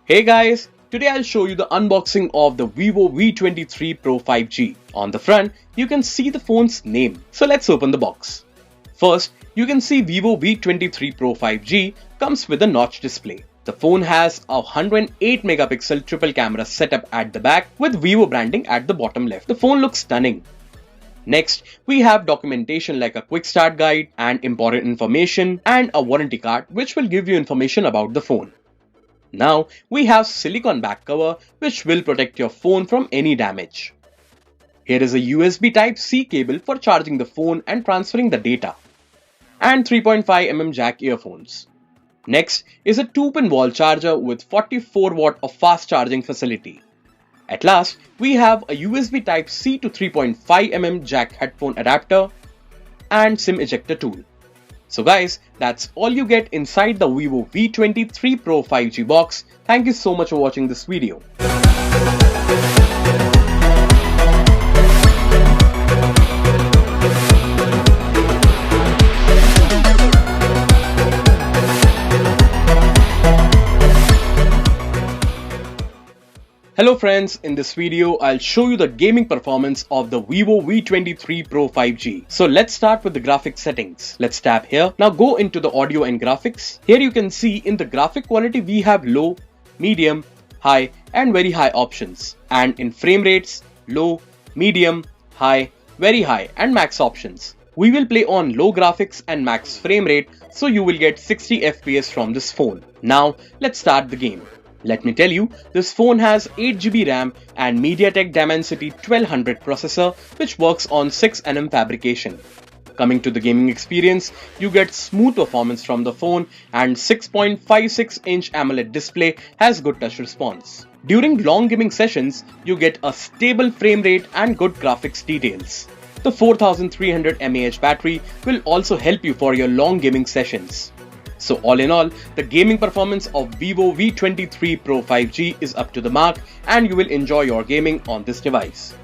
Hey guys, today I'll show you the unboxing of the Vivo V23 Pro 5G. On the front, you can see the phone's name. So let's open the box. First, you can see Vivo V23 Pro 5G comes with a notch display. The phone has a 108 megapixel triple camera setup at the back with Vivo branding at the bottom left. The phone looks stunning. Next, we have documentation like a quick start guide and important information and a warranty card which will give you information about the phone. Now, we have silicone back cover which will protect your phone from any damage. Here is a USB Type-C cable for charging the phone and transferring the data. And 3.5mm jack earphones. Next is a 2-pin wall charger with 44 watt of fast charging facility. At last, we have a USB Type-C to 3.5mm jack headphone adapter and SIM ejector tool. So guys, that's all you get inside the Vivo V23 Pro 5G box. Thank you so much for watching this video. Hello friends, in this video I'll show you the gaming performance of the Vivo V23 Pro 5G. So let's start with the graphics settings. Let's tap here. Now go into the audio and graphics. Here you can see in the graphic quality we have low, medium, high and very high options. And in frame rates, low, medium, high, very high and max options. We will play on low graphics and max frame rate so you will get 60 FPS from this phone. Now let's start the game. Let me tell you, this phone has 8GB RAM and Mediatek Dimensity 1200 processor which works on 6nm fabrication. Coming to the gaming experience, you get smooth performance from the phone and 6.56-inch AMOLED display has good touch response. During long gaming sessions, you get a stable frame rate and good graphics details. The 4300 mAh battery will also help you for your long gaming sessions. So all in all, the gaming performance of Vivo V23 Pro 5G is up to the mark and you will enjoy your gaming on this device.